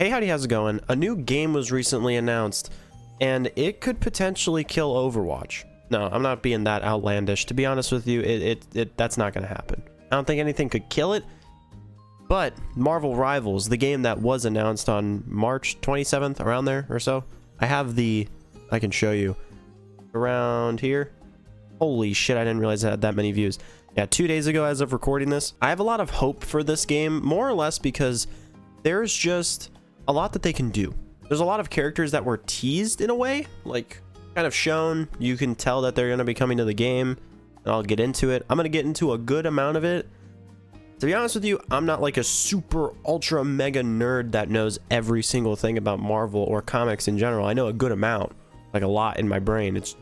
Hey, howdy, how's it going? A new game was recently announced, and it could potentially kill Overwatch. No, I'm not being that outlandish. To be honest with you, that's not going to happen. I don't think anything could kill it, but Marvel Rivals, the game that was announced on March 27th, around there or so, I can show you, around here. Holy shit, I didn't realize it had that many views. Yeah, 2 days ago as of recording this. I have a lot of hope for this game, more or less because there's just a lot that they can do. There's a lot of characters that were teased in a way, like kind of shown. You can tell that they're going to be coming to the game, and I'll get into it. I'm going to get into a good amount of it. To be honest with you, I'm not like a super ultra mega nerd that knows every single thing about Marvel or comics in general. I know a good amount, like a lot in my brain. It's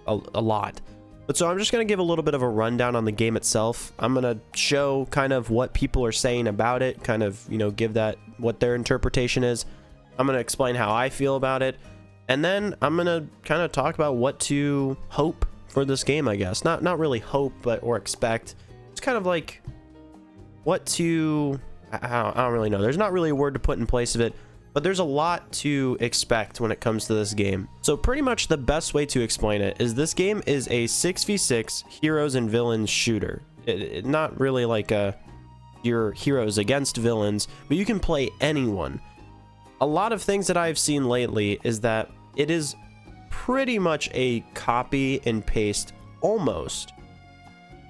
a lot. But so I'm just going to give a little bit of a rundown on the game itself. I'm going to show kind of what people are saying about it, kind of, give that what their interpretation is. I'm going to explain how I feel about it. And then I'm going to kind of talk about what to hope for this game, I guess. Not really hope, but or expect. It's kind of like what to, I don't really know. There's not really a word to put in place of it, but there's a lot to expect when it comes to this game. So pretty much the best way to explain it is this game is a 6v6 heroes and villains shooter. Not really like your heroes against villains, but you can play anyone. A lot of things that I've seen lately is that it is pretty much a copy and paste almost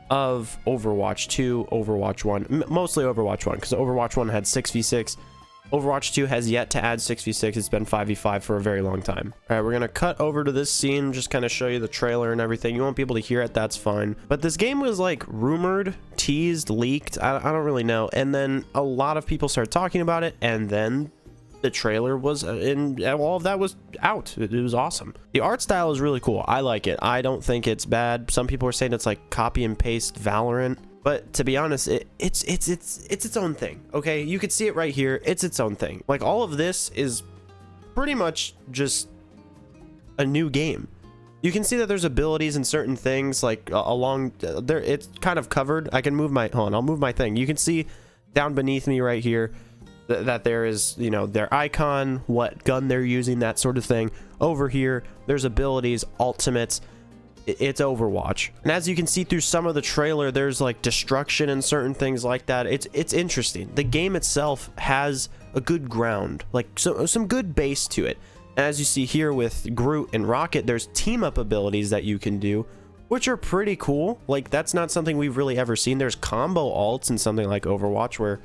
of Overwatch 2, Overwatch 1, mostly Overwatch 1, because Overwatch 1 had 6v6. Overwatch 2 has yet to add 6v6. It's been 5v5 for a very long time. All right, we're going to cut over to this scene, just kind of show you the trailer and everything. You won't be able to hear it, that's fine. But this game was like rumored, teased, leaked, I don't really know. And then a lot of people started talking about it, and then the trailer was in, all of that was out. It was awesome. The art style is really cool. I like it. I don't think it's bad. Some people are saying it's like copy and paste Valorant. But to be honest, it's its own thing. Okay, you could see it right here. It's its own thing. Like all of this is pretty much just a new game. You can see that there's abilities and certain things like along there. It's kind of covered. I can move my, hold on, I'll move my thing. You can see down beneath me right here that there is, their icon, what gun they're using, that sort of thing. Over here, there's abilities, ultimates. It's Overwatch, and as you can see through some of the trailer, there's like destruction and certain things like that. It's interesting. The game itself has a good ground, like some good base to it. And as you see here with Groot and Rocket, there's team up abilities that you can do, which are pretty cool. Like that's not something we've really ever seen. There's combo ults in something like Overwatch where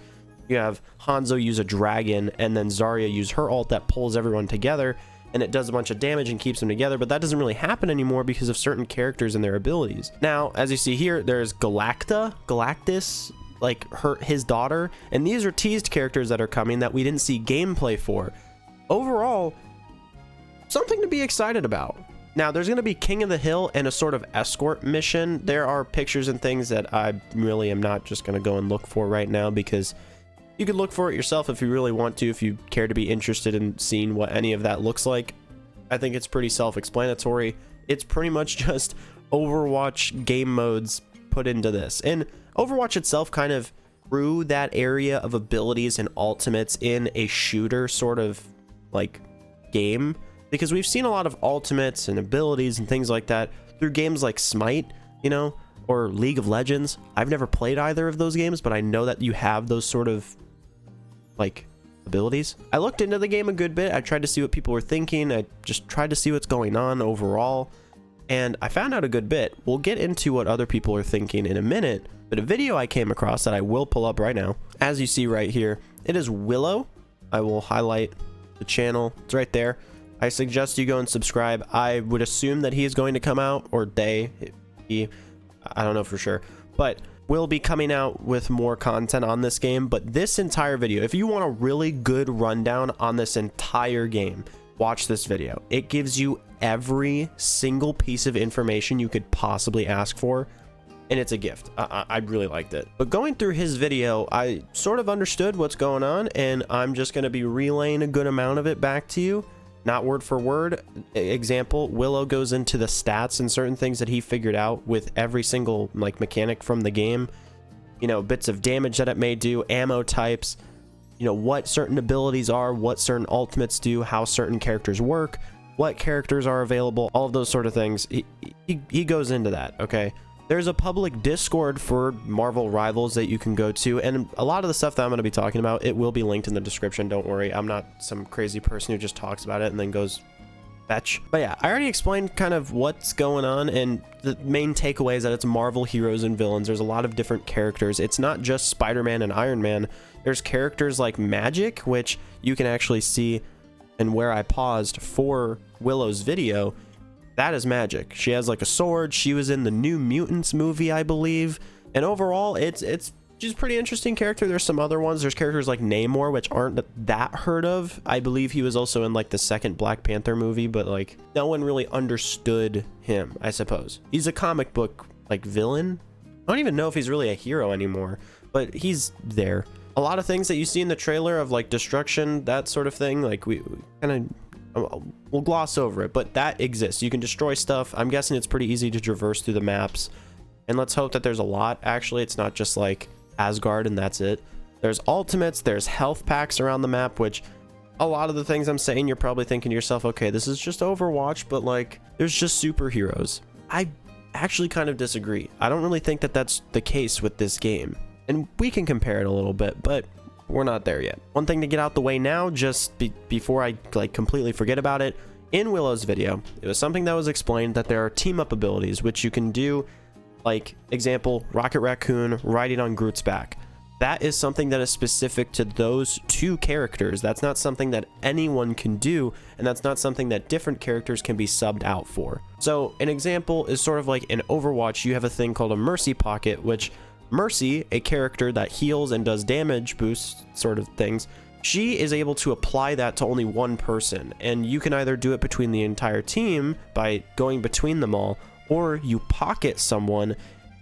you have Hanzo use a dragon and then Zarya use her ult that pulls everyone together, and it does a bunch of damage and keeps them together, but that doesn't really happen anymore because of certain characters and their abilities. Now, as you see here, there's Galactus, like his daughter, and these are teased characters that are coming that we didn't see gameplay for. Overall, something to be excited about. Now, there's going to be King of the Hill and a sort of escort mission. There are pictures and things that I really am not just going to go and look for right now, because you could look for it yourself if you really want to, if you care to be interested in seeing what any of that looks like. I think it's pretty self-explanatory. It's pretty much just Overwatch game modes put into this. And Overwatch itself kind of grew that area of abilities and ultimates in a shooter sort of like game, because we've seen a lot of ultimates and abilities and things like that through games like Smite, or League of Legends. I've never played either of those games, but I know that you have those sort of like abilities. I looked into the game a good bit. I tried to see what people were thinking. I just tried to see what's going on overall, and I found out a good bit. We'll get into what other people are thinking in a minute, but a video I came across that I will pull up right now, as you see right here, it is Willow. I will highlight the channel. It's right there. I suggest you go and subscribe. I would assume that he is going to come out, or I don't know for sure, but we'll be coming out with more content on this game. But this entire video, if you want a really good rundown on this entire game, watch this video. It gives you every single piece of information you could possibly ask for, and it's a gift. I really liked it. But going through his video, I sort of understood what's going on, and I'm just going to be relaying a good amount of it back to you. Not word for word. Example, Willow goes into the stats and certain things that he figured out with every single like mechanic from the game, bits of damage that it may do, ammo types, you know, what certain abilities are, what certain ultimates do, how certain characters work, what characters are available, all of those sort of things. He goes into that, okay? There's a public Discord for Marvel Rivals that you can go to, and a lot of the stuff that I'm going to be talking about, it will be linked in the description, don't worry. I'm not some crazy person who just talks about it and then goes fetch. But yeah, I already explained kind of what's going on, and the main takeaway is that it's Marvel heroes and villains. There's a lot of different characters. It's not just Spider-Man and Iron Man. There's characters like Magic, which you can actually see, and where I paused for Willow's video, that is Magic. She has like a sword. She was in the New Mutants movie, I believe. And overall, she's a pretty interesting character. There's some other ones. There's characters like Namor, which aren't that heard of. I believe he was also in like the second Black Panther movie, but like no one really understood him, I suppose. He's a comic book like villain. I don't even know if he's really a hero anymore, but he's there. A lot of things that you see in the trailer of like destruction, that sort of thing, like we kind of, we'll gloss over it, but that exists. You can destroy stuff. I'm guessing it's pretty easy to traverse through the maps, and let's hope that there's a lot. Actually, it's not just like Asgard and that's it. There's ultimates, there's health packs around the map, which a lot of the things I'm saying, you're probably thinking to yourself, okay, this is just Overwatch, but like there's just superheroes. I actually kind of disagree. I don't really think that that's the case with this game, and we can compare it a little bit, but we're not there yet. One thing to get out the way now, just before I like completely forget about it, in Willow's video, it was something that was explained that there are team up abilities which you can do, like example, Rocket Raccoon riding on Groot's back. That is something that is specific to those two characters. That's not something that anyone can do, and that's not something that different characters can be subbed out for. So an example is sort of like in Overwatch, you have a thing called a Mercy Pocket, which Mercy, a character that heals and does damage boost sort of things, she is able to apply that to only one person, and you can either do it between the entire team by going between them all, or you pocket someone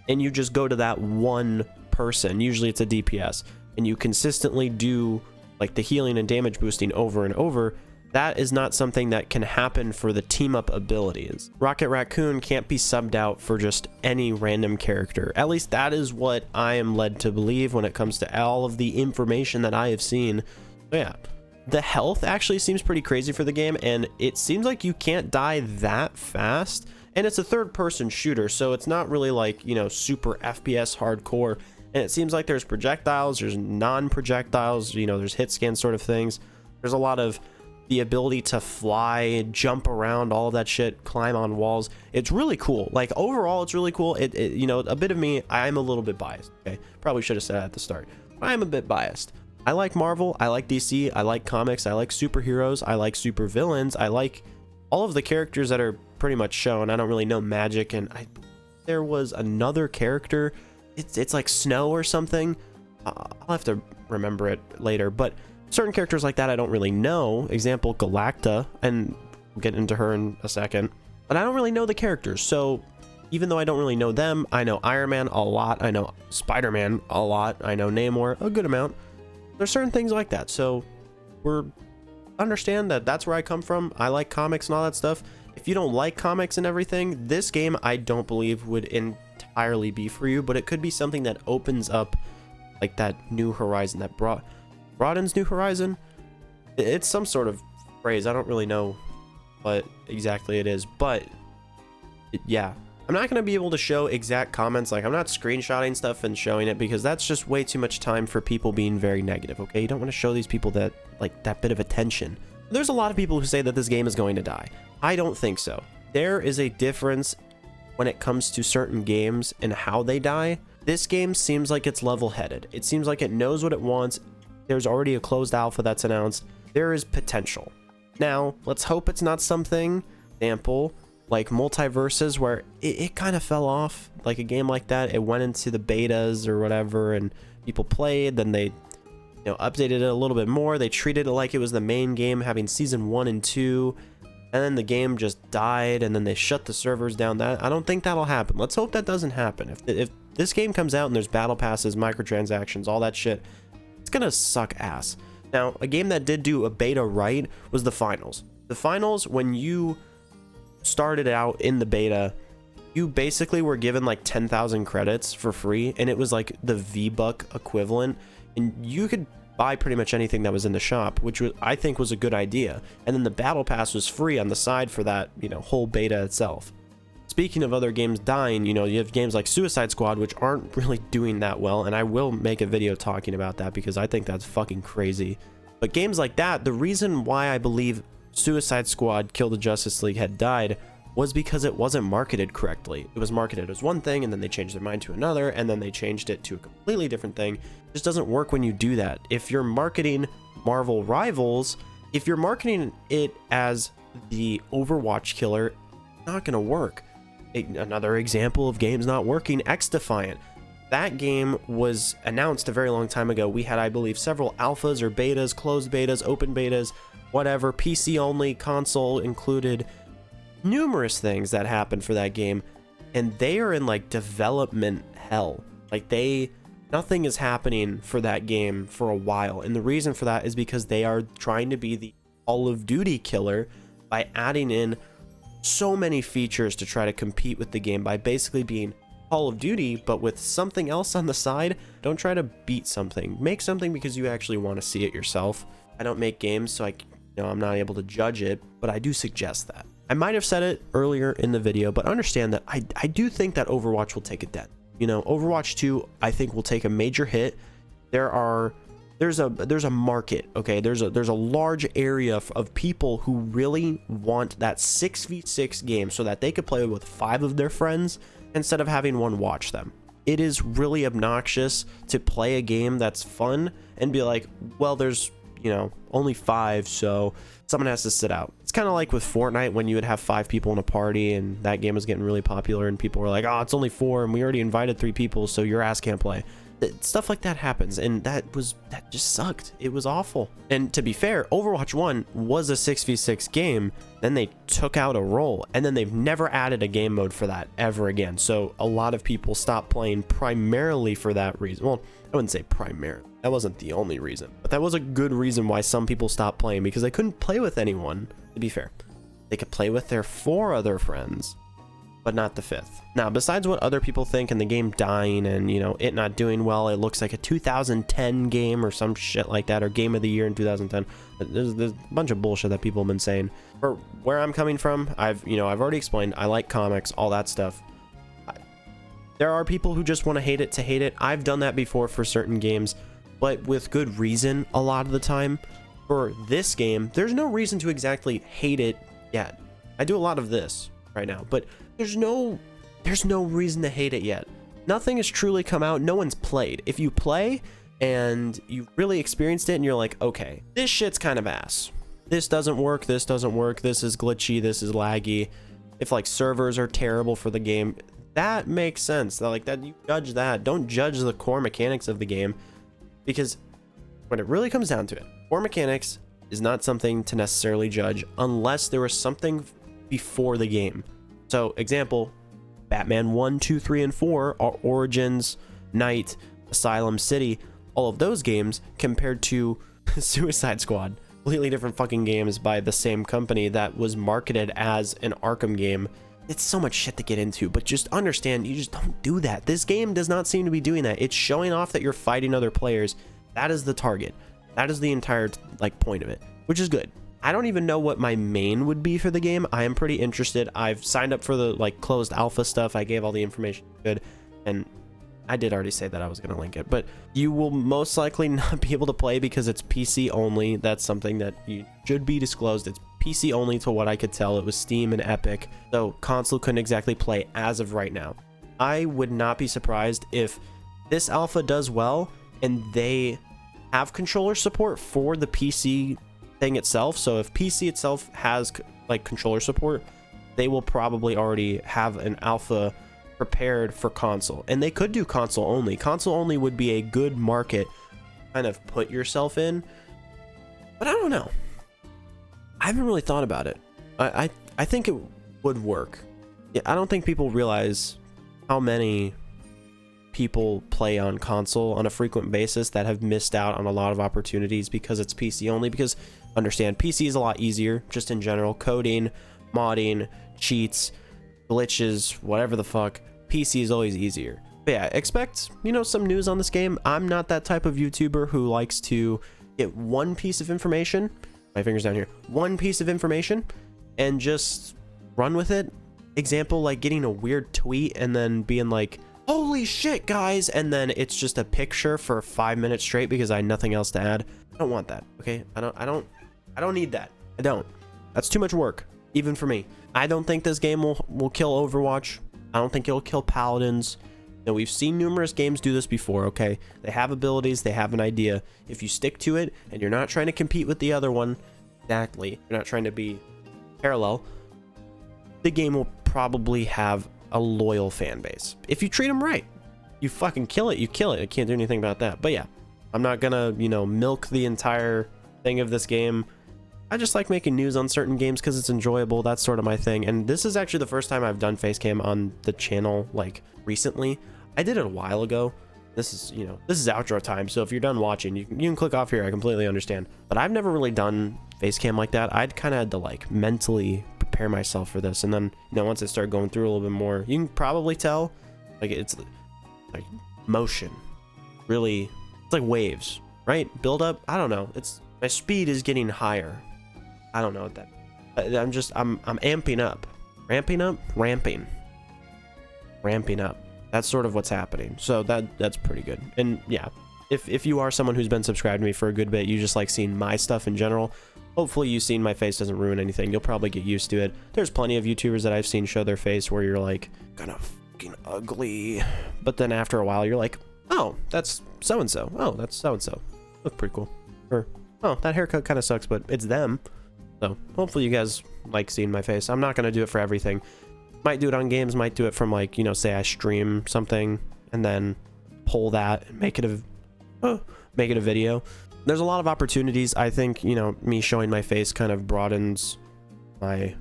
and you just go to that one person. Usually it's a DPS, and you consistently do like the healing and damage boosting over and over. That is not something that can happen for the team up abilities. Rocket Raccoon can't be subbed out for just any random character. At least that is what I am led to believe when it comes to all of the information that I have seen. So yeah, the health actually seems pretty crazy for the game, and it seems like you can't die that fast. And it's a third person shooter, so it's not really like, you know, super FPS hardcore. And it seems like there's projectiles, there's non-projectiles, you know, there's hit scan sort of things. There's a lot of the ability to fly, jump around, all of that shit, climb on walls. It's really cool. Like overall, it's really cool. You know, a bit of me, I'm a little bit biased. Okay, probably should have said that at the start. I'm a bit biased. I like Marvel, I like DC, I like comics, I like superheroes, I like supervillains, I like all of the characters that are pretty much shown. I don't really know Magic, and there was another character. It's like Snow or something. I'll have to remember it later, but certain characters like that I don't really know. Example, Galacta, and we'll get into her in a second. But I don't really know the characters, so even though I don't really know them, I know Iron Man a lot, I know Spider-Man a lot, I know Namor a good amount. There's certain things like that, so understand that that's where I come from. I like comics and all that stuff. If you don't like comics and everything, this game I don't believe would entirely be for you, but it could be something that opens up like that new horizon, that broadens new horizon. It's some sort of phrase. I don't really know what exactly it is, but yeah, I'm not going to be able to show exact comments. Like, I'm not screenshotting stuff and showing it because that's just way too much time for people being very negative. Okay, you don't want to show these people that like that bit of attention. There's a lot of people who say that this game is going to die. I don't think so. There is a difference when it comes to certain games and how they die. This game seems like it's level-headed. It seems like it knows what it wants. There's already a closed alpha that's announced. There is potential. Now, let's hope it's not something, example, like Multiverses, where it kind of fell off. Like a game like that, it went into the betas or whatever, and people played, then they updated it a little bit more. They treated it like it was the main game, having season 1 and 2, and then the game just died, and then they shut the servers down. I don't think that'll happen. Let's hope that doesn't happen. If this game comes out and there's battle passes, microtransactions, all that shit, it's gonna suck ass. Now, a game that did do a beta right was the finals. The finals, when you started out in the beta, you basically were given like 10,000 credits for free, and it was like the V-Buck equivalent, and you could buy pretty much anything that was in the shop, which I think was a good idea. And then the battle pass was free on the side for that, you know, whole beta itself. Speaking of other games dying, you know, you have games like Suicide Squad, which aren't really doing that well, and I will make a video talking about that because I think that's fucking crazy. But games like that, the reason why I believe Suicide Squad Kill the Justice League had died was because it wasn't marketed correctly. It was marketed as one thing, and then they changed their mind to another, and then they changed it to a completely different thing. It just doesn't work when you do that. If you're marketing Marvel Rivals, if you're marketing it as the Overwatch killer, it's not gonna work. Another example of games not working, X-Defiant. That game was announced a very long time ago. We had, I believe, several alphas or betas, closed betas, open betas, whatever, PC only, console included, numerous things that happened for that game, and they are in like development hell. Like nothing is happening for that game for a while, and the reason for that is because they are trying to be the Call of Duty killer by adding in so many features to try to compete with the game by basically being Call of Duty, but with something else on the side. Don't try to beat something. Make something because you actually want to see it yourself. I don't make games, so I'm not able to judge it, but I do suggest that. I might have said it earlier in the video, but understand that I do think that Overwatch will take a dent. You know, Overwatch 2, I think, will take a major hit. There's a market, okay? There's a large area of people who really want that 6v6 game so that they could play with 5 of their friends instead of having one watch them. It is really obnoxious to play a game that's fun and be like, well, there's, you know, only 5, so someone has to sit out. It's kind of like with Fortnite when you would have 5 people in a party and that game was getting really popular and people were like, oh, it's only 4 and we already invited 3 people, so your ass can't play. Stuff like that happens, and that just sucked. It was awful. And to be fair, Overwatch 1 was a 6v6 game, then they took out a role, and then they've never added a game mode for that ever again. So a lot of people stopped playing primarily for that reason. Well, I wouldn't say primarily. That wasn't the only reason, but that was a good reason why some people stopped playing, because they couldn't play with anyone. To be fair, they could play with their 4 other friends, but not the 5th. Now, besides what other people think and the game dying and, you know, it not doing well, it looks like a 2010 game or some shit like that, or game of the year in 2010. There's a bunch of bullshit that people have been saying. For where I'm coming from, I've already explained, I like comics, all that stuff. There are people who just want to hate it. I've done that before for certain games, but with good reason a lot of the time. For this game, there's no reason to exactly hate it yet. I do a lot of this right now, but there's no reason to hate it yet. Nothing has truly come out. No one's played. If you play and you've really experienced it and you're like, okay, this shit's kind of ass. This doesn't work. This doesn't work. This is glitchy. This is laggy. If like servers are terrible for the game, that makes sense. Like that, you judge that. Don't judge the core mechanics of the game, because when it really comes down to it, core mechanics is not something to necessarily judge unless there was something before the game. So, example, Batman 1, 2, 3, and 4 are Origins, Night, Asylum City, all of those games compared to Suicide Squad. Completely different fucking games by the same company that was marketed as an Arkham game. It's so much shit to get into, but just understand, you just don't do that. This game does not seem to be doing that. It's showing off that you're fighting other players. That is the target. That is the entire like point of it, which is good. I don't even know what my main would be for the game. I am pretty interested. I've signed up for the like closed alpha stuff. I gave all the information good, and I did already say that I was going to link it, but you will most likely not be able to play because it's PC only. That's something that you should be disclosed. It's PC only to what I could tell. It was Steam and Epic, so console couldn't exactly play as of right now. I would not be surprised if this alpha does well and they have controller support for the PC thing itself. So if PC itself has like controller support, they will probably already have an alpha prepared for console, and they could do console only. Console only would be a good market kind of put yourself in, but I don't know. I haven't really thought about it. I think it would work. Yeah, I don't think people realize how many people play on console on a frequent basis that have missed out on a lot of opportunities because it's PC only. Because understand, PC is a lot easier just in general. Coding, modding, cheats, glitches, whatever the fuck. PC is always easier. But yeah, expect, you know, some news on this game. I'm not that type of YouTuber who likes to get one piece of information, my fingers down here, one piece of information and just run with it. Example, like getting a weird tweet and then being like, holy shit, guys, and then it's just a picture for 5 minutes straight because I had nothing else to add. I don't want that, okay? I don't need that. I don't. That's too much work, even for me. I don't think this game will kill Overwatch. I don't think it'll kill Paladins. Now, we've seen numerous games do this before, okay? They have abilities, they have an idea. If you stick to it and you're not trying to compete with the other one, exactly, you're not trying to be parallel, the game will probably have a loyal fan base. If you treat them right, you fucking kill it, you kill it. I can't do anything about that. But yeah, I'm not gonna, you know, milk the entire thing of this game. I just like making news on certain games because it's enjoyable. That's sort of my thing. And this is actually the first time I've done face cam on the channel, like, recently. I did it a while ago. This is, you know, this is outro time. So if you're done watching, you can click off here. I completely understand. But I've never really done face cam like that. I'd kind of had to, like, mentally prepare myself for this. And then, you know, once I start going through a little bit more, you can probably tell, like, it's like motion. Really, it's like waves, right? Build up. I don't know. It's, my speed is getting higher. I don't know what that, I'm amping up. Ramping up? Ramping up. That's sort of what's happening. So that's pretty good. And yeah, if you are someone who's been subscribed to me for a good bit, you just like seeing my stuff in general, hopefully you've seen my face doesn't ruin anything. You'll probably get used to it. There's plenty of YouTubers that I've seen show their face where you're like, kind of fucking ugly. But then after a while, you're like, oh, that's so-and-so. Oh, that's so-and-so. Look pretty cool. Or, oh, that haircut kind of sucks, but it's them. So hopefully you guys like seeing my face. I'm not going to do it for everything. Might do it on games, might do it from, like, you know, say I stream something and then pull that and make it a video. There's a lot of opportunities. I think, you know, me showing my face kind of broadens my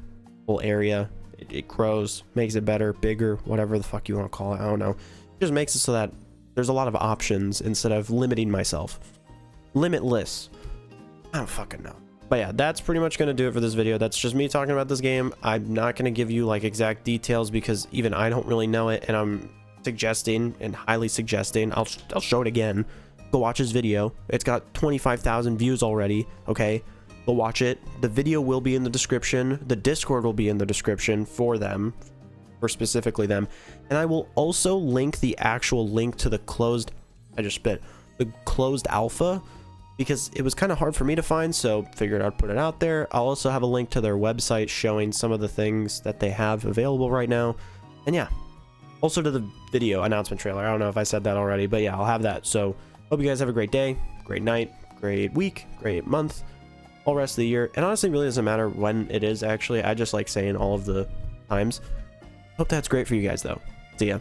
whole area. It grows, makes it better, bigger, whatever the fuck you want to call it. I don't know. It just makes it so that there's a lot of options instead of limiting myself. Limitless. I don't fucking know. But yeah, that's pretty much going to do it for this video. That's just me talking about this game. I'm not going to give you like exact details because even I don't really know it. And I'm suggesting and highly suggesting, I'll show it again. Go watch his video. It's got 25,000 views already. Okay, go watch it. The video will be in the description. The Discord will be in the description for them, for specifically them. And I will also link the actual link to the closed, the closed alpha, because it was kind of hard for me to find, so figured I'd put it out there. I'll also have a link to their website showing some of the things that they have available right now. And yeah, also to the video announcement trailer. I don't know if I said that already, but yeah, I'll have that. So hope you guys have a great day, great night, great week, great month, all rest of the year. And honestly, really doesn't matter when it is, actually. I just like saying all of the times. Hope that's great for you guys, though. See ya.